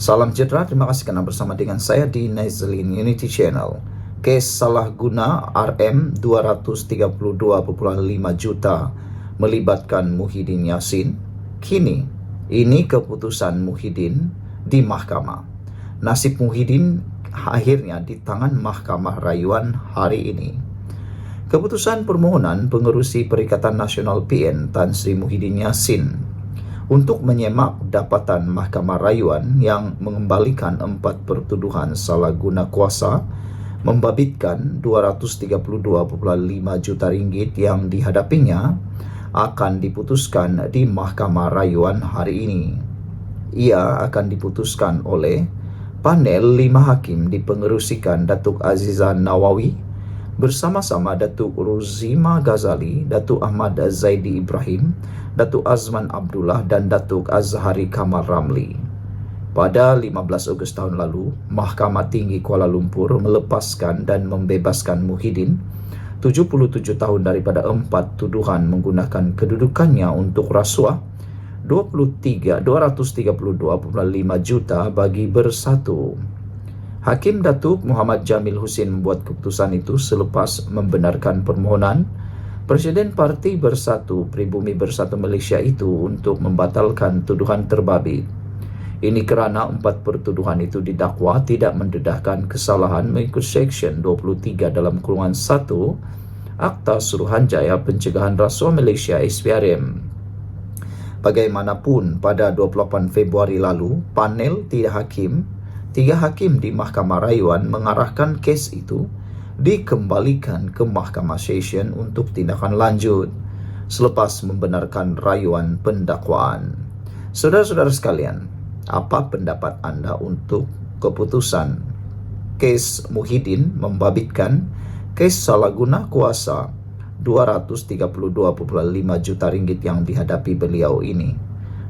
Salam sejahtera, terima kasih karena bersama dengan saya di Nazlin Unity Channel. Kes salah guna RM 232,5 juta melibatkan Muhyiddin Yassin. Kini, ini keputusan Muhyiddin di mahkamah. Nasib Muhyiddin akhirnya di tangan Mahkamah Rayuan hari ini. Keputusan permohonan pengerusi Perikatan Nasional PN Tan Sri Muhyiddin Yassin untuk menyemak dapatan Mahkamah Rayuan yang mengembalikan 4 pertuduhan salah guna kuasa membabitkan 232,5 juta ringgit yang dihadapinya akan diputuskan di Mahkamah Rayuan hari ini. Ia akan diputuskan oleh panel 5 hakim dipengerusikan Datuk Aziza Nawawi bersama-sama Datuk Ruzima Ghazali, Datuk Ahmad Zaidi Ibrahim, Datuk Azman Abdullah dan Datuk Azhari Kamal Ramli. Pada 15 Ogos tahun lalu, Mahkamah Tinggi Kuala Lumpur melepaskan dan membebaskan Muhyiddin, 77 tahun daripada 4 tuduhan menggunakan kedudukannya untuk rasuah 232,5 juta bagi bersatu. Hakim Datuk Muhammad Jamil Husin membuat keputusan itu selepas membenarkan permohonan Presiden Parti Bersatu Pribumi Bersatu Malaysia itu untuk membatalkan tuduhan terbabit. Ini kerana 4 pertuduhan itu didakwa tidak mendedahkan kesalahan mengikut Seksyen 23 dalam kurungan 1 Akta Suruhanjaya Pencegahan Rasuah Malaysia SPRM. Bagaimanapun, pada 28 Februari lalu, panel 3 hakim di Mahkamah Rayuan mengarahkan kes itu dikembalikan ke Mahkamah Session untuk tindakan lanjut selepas membenarkan rayuan pendakwaan. Saudara-saudara sekalian, apa pendapat anda untuk keputusan kes Muhyiddin membabitkan kes salah guna kuasa 232,5 juta ringgit yang dihadapi beliau ini?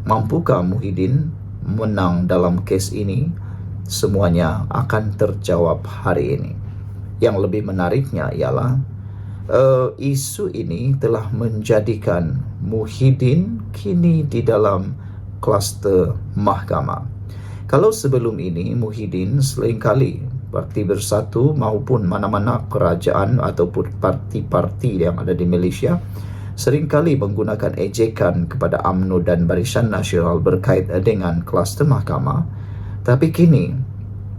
Mampukah Muhyiddin menang dalam kes ini? Semuanya akan terjawab hari ini. Yang lebih menariknya ialah isu ini telah menjadikan Muhyiddin kini di dalam kluster mahkamah. Kalau sebelum ini Muhyiddin seringkali Parti Bersatu maupun mana-mana kerajaan ataupun parti-parti yang ada di Malaysia seringkali menggunakan ejekan kepada UMNO dan Barisan Nasional berkait dengan kluster mahkamah. Tapi kini,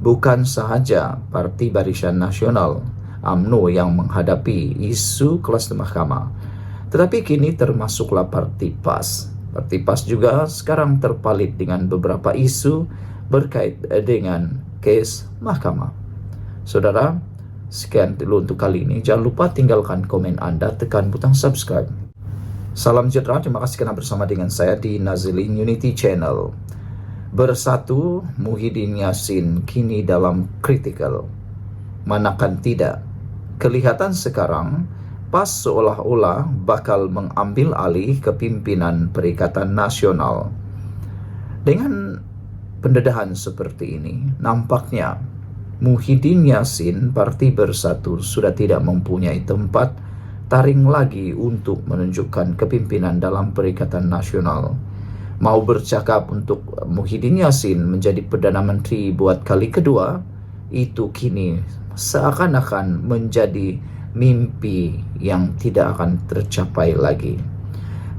bukan sahaja Parti Barisan Nasional UMNO yang menghadapi isu kluster mahkamah, tetapi kini termasuklah Parti PAS. Parti PAS juga sekarang terpalit dengan beberapa isu berkait dengan kes mahkamah. Saudara, sekian dulu untuk kali ini. Jangan lupa tinggalkan komen anda, tekan butang subscribe. Salam sejahtera, terima kasih kerana bersama dengan saya di Nazlin Unity Channel. Bersatu, Muhyiddin Yassin kini dalam kritikal. Manakan tidak, kelihatan sekarang PAS seolah-olah bakal mengambil alih kepimpinan Perikatan Nasional. Dengan pendedahan seperti ini, nampaknya Muhyiddin Yassin Parti Bersatu sudah tidak mempunyai tempat taring lagi untuk menunjukkan kepimpinan dalam Perikatan Nasional. Mau bercakap untuk Muhyiddin Yassin menjadi Perdana Menteri buat kali kedua, itu kini seakan-akan menjadi mimpi yang tidak akan tercapai lagi.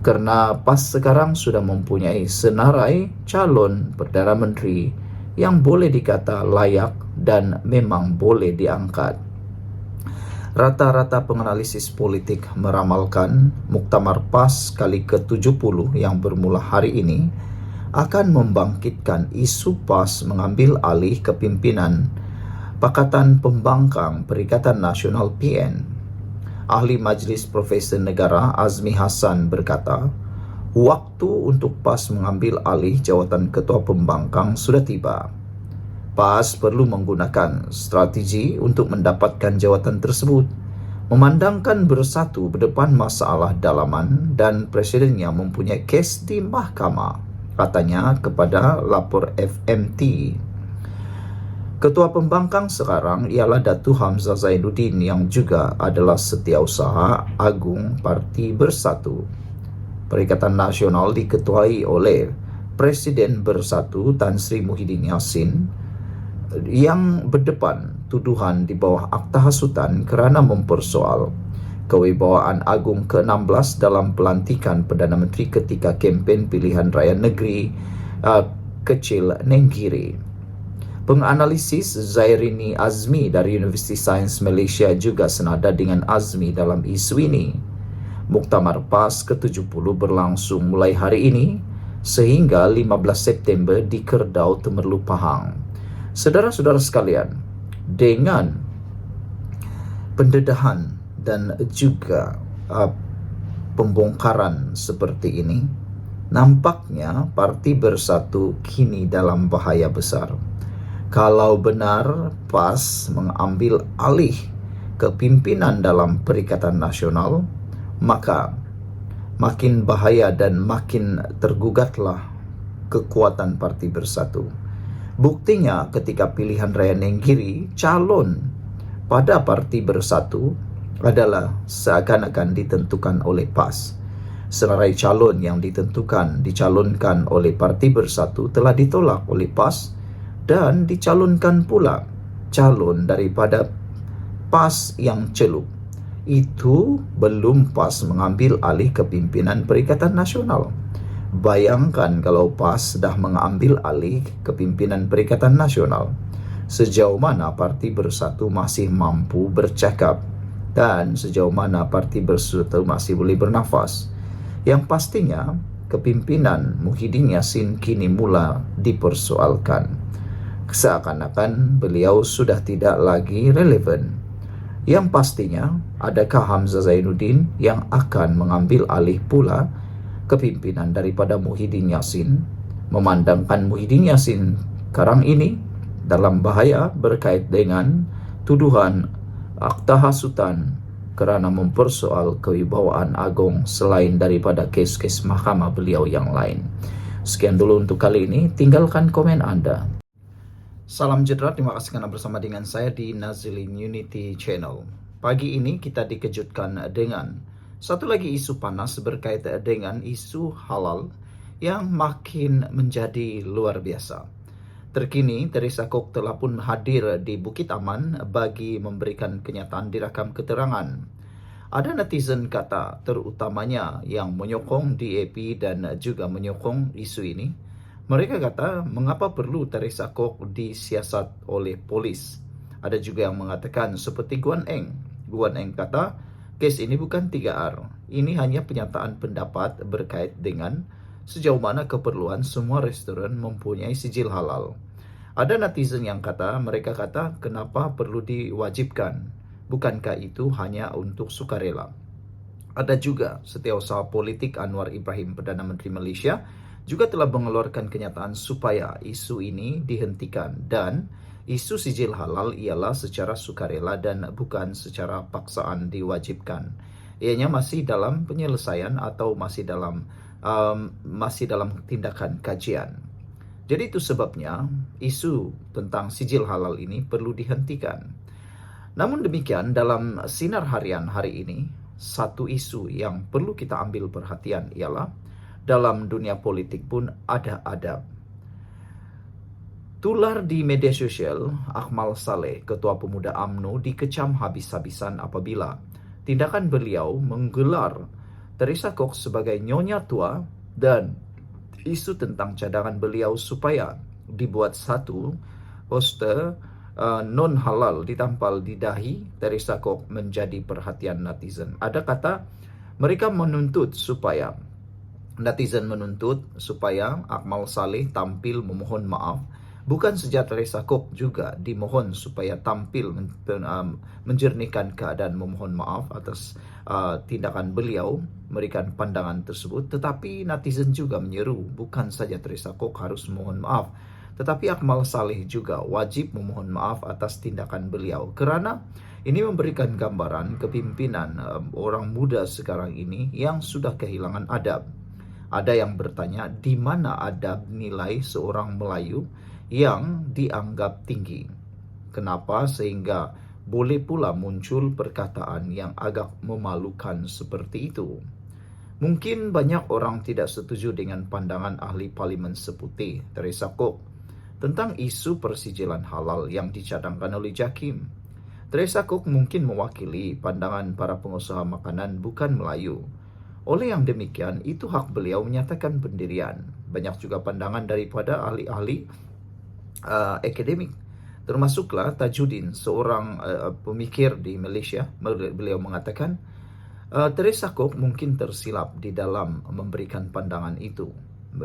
Karena PAS sekarang sudah mempunyai senarai calon Perdana Menteri yang boleh dikata layak dan memang boleh diangkat. Rata-rata penganalisis politik meramalkan Muktamar PAS kali ke-70 yang bermula hari ini akan membangkitkan isu PAS mengambil alih kepimpinan Pakatan Pembangkang Perikatan Nasional PN. Ahli Majlis Profesor Negara Azmi Hassan berkata, waktu untuk PAS mengambil alih jawatan Ketua Pembangkang sudah tiba. PAS perlu menggunakan strategi untuk mendapatkan jawatan tersebut, memandangkan Bersatu berdepan masalah dalaman dan presidennya mempunyai kes di mahkamah, katanya kepada lapor FMT. Ketua Pembangkang sekarang ialah Datuk Hamzah Zainuddin yang juga adalah Setiausaha Agung Parti Bersatu. Perikatan Nasional diketuai oleh Presiden Bersatu Tan Sri Muhyiddin Yassin yang berdepan tuduhan di bawah akta hasutan kerana mempersoal kewibawaan agung ke-16 dalam pelantikan Perdana Menteri ketika kempen pilihan raya negeri kecil Nenggiri. Penganalisis Zairini Azmi dari Universiti Sains Malaysia juga senada dengan Azmi dalam isu ini. Muktamar PAS ke-70 berlangsung mulai hari ini sehingga 15 September di Kerdau, Temerloh, Pahang. Saudara-saudara sekalian, dengan pendedahan dan juga pembongkaran seperti ini, nampaknya Parti Bersatu kini dalam bahaya besar. Kalau benar PAS mengambil alih kepimpinan dalam Perikatan Nasional, maka makin bahaya dan makin tergugatlah kekuatan Parti Bersatu. Buktinya ketika pilihan raya Nenggiri, calon pada Parti Bersatu adalah seakan-akan ditentukan oleh PAS. Senarai calon yang dicalonkan oleh Parti Bersatu telah ditolak oleh PAS dan dicalonkan pula calon daripada PAS yang celup. Itu belum PAS mengambil alih kepimpinan Perikatan Nasional. Bayangkan kalau PAS dah mengambil alih kepimpinan Perikatan Nasional, sejauh mana Parti Bersatu masih mampu bercakap dan sejauh mana Parti Bersatu masih boleh bernafas. Yang pastinya kepimpinan Muhyiddin Yassin kini mula dipersoalkan. Seakan-akan beliau sudah tidak lagi relevan. Yang pastinya, adakah Hamzah Zainuddin yang akan mengambil alih pula kepimpinan daripada Muhyiddin Yassin, memandangkan Muhyiddin Yassin sekarang ini dalam bahaya berkait dengan tuduhan akta hasutan kerana mempersoal kewibawaan agung selain daripada kes-kes mahkamah beliau yang lain. Sekian dulu untuk kali ini, tinggalkan komen Anda. Salam jederat, terima kasih kerana bersama dengan saya di Nazilin Unity Channel. Pagi ini kita dikejutkan dengan satu lagi isu panas berkaitan dengan isu halal yang makin menjadi luar biasa. Terkini, Teresa Kok telah pun hadir di Bukit Aman bagi memberikan kenyataan dirakam keterangan. Ada netizen kata, terutamanya yang menyokong DAP dan juga menyokong isu ini, mereka kata, mengapa perlu Teresa Kok disiasat oleh polis? Ada juga yang mengatakan seperti Guan Eng. Guan Eng kata, kes ini bukan 3R. Ini hanya penyataan pendapat berkait dengan sejauh mana keperluan semua restoran mempunyai sijil halal. Ada netizen yang kata, mereka kata, kenapa perlu diwajibkan? Bukankah itu hanya untuk sukarela? Ada juga setiausaha politik Anwar Ibrahim, Perdana Menteri Malaysia, juga telah mengeluarkan kenyataan supaya isu ini dihentikan dan isu sijil halal ialah secara sukarela dan bukan secara paksaan diwajibkan. Ianya masih dalam penyelesaian atau masih dalam tindakan kajian. Jadi itu sebabnya isu tentang sijil halal ini perlu dihentikan. Namun demikian, dalam sinar harian hari ini, satu isu yang perlu kita ambil perhatian ialah dalam dunia politik pun ada adab. Tular di media sosial, Akmal Saleh, Ketua Pemuda UMNO, dikecam habis-habisan apabila tindakan beliau menggelar Teresa Kok sebagai nyonya tua dan isu tentang cadangan beliau supaya dibuat satu poster non halal ditampal di dahi Teresa Kok menjadi perhatian netizen. Ada kata mereka menuntut supaya Akmal Saleh tampil memohon maaf. Bukan saja Teresa Kok juga dimohon supaya tampil menjernihkan keadaan memohon maaf atas tindakan beliau, memberikan pandangan tersebut. Tetapi netizen juga menyeru, bukan saja Teresa Kok harus memohon maaf, tetapi Akmal Saleh juga wajib memohon maaf atas tindakan beliau. Kerana ini memberikan gambaran kepimpinan orang muda sekarang ini yang sudah kehilangan adab. Ada yang bertanya, di mana adab nilai seorang Melayu yang dianggap tinggi? Kenapa sehingga boleh pula muncul perkataan yang agak memalukan seperti itu? Mungkin banyak orang tidak setuju dengan pandangan ahli parlimen seputih, Teresa Cook, tentang isu persijilan halal yang dicadangkan oleh JAKIM. Teresa Cook mungkin mewakili pandangan para pengusaha makanan bukan Melayu. Oleh yang demikian, itu hak beliau menyatakan pendirian. Banyak juga pandangan daripada ahli-ahli akademik. Termasuklah Tajuddin, seorang pemikir di Malaysia. Beliau mengatakan, Teresa Cook mungkin tersilap di dalam memberikan pandangan itu.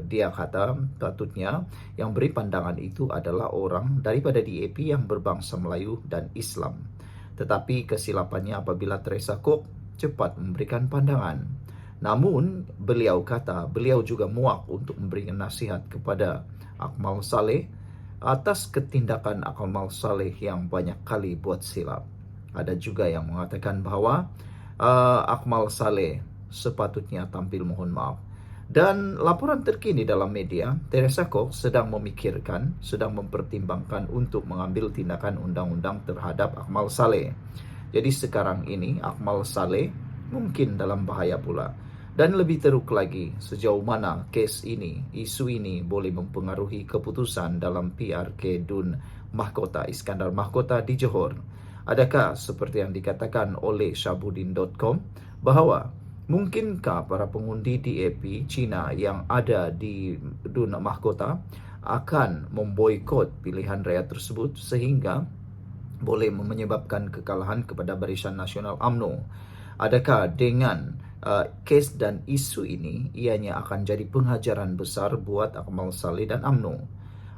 Dia kata patutnya yang beri pandangan itu adalah orang daripada DAP yang berbangsa Melayu dan Islam. Tetapi kesilapannya apabila Teresa Cook cepat memberikan pandangan. Namun beliau kata beliau juga muak untuk memberikan nasihat kepada Akmal Saleh atas ketindakan Akmal Saleh yang banyak kali buat silap. Ada juga yang mengatakan bahawa Akmal Saleh sepatutnya tampil mohon maaf. Dan laporan terkini dalam media, Teresa Cook sedang mempertimbangkan untuk mengambil tindakan undang-undang terhadap Akmal Saleh. Jadi sekarang ini Akmal Saleh mungkin dalam bahaya pula. Dan lebih teruk lagi, sejauh mana isu ini boleh mempengaruhi keputusan dalam PRK Dun Mahkota Iskandar Mahkota di Johor. Adakah seperti yang dikatakan oleh Shabudin.com bahawa mungkinkah para pengundi DAP Cina yang ada di Dun Mahkota akan memboikot pilihan rakyat tersebut sehingga boleh menyebabkan kekalahan kepada Barisan Nasional UMNO? Adakah dengan kes dan isu ini ianya akan jadi pengajaran besar buat Akmal Saleh dan UMNO?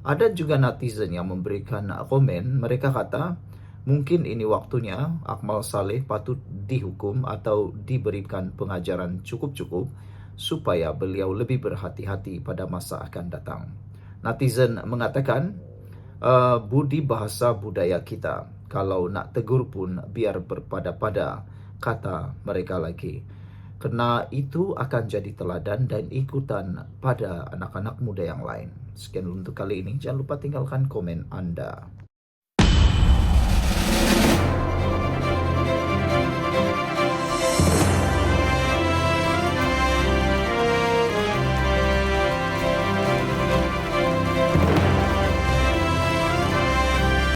Ada juga netizen yang memberikan komen, mereka kata mungkin ini waktunya Akmal Saleh patut dihukum atau diberikan pengajaran cukup-cukup supaya beliau lebih berhati-hati pada masa akan datang. Netizen mengatakan, budi bahasa budaya kita, kalau nak tegur pun biar berpada-pada, kata mereka lagi. Kerana itu akan jadi teladan dan ikutan pada anak-anak muda yang lain. Sekian untuk kali ini, jangan lupa tinggalkan komen Anda.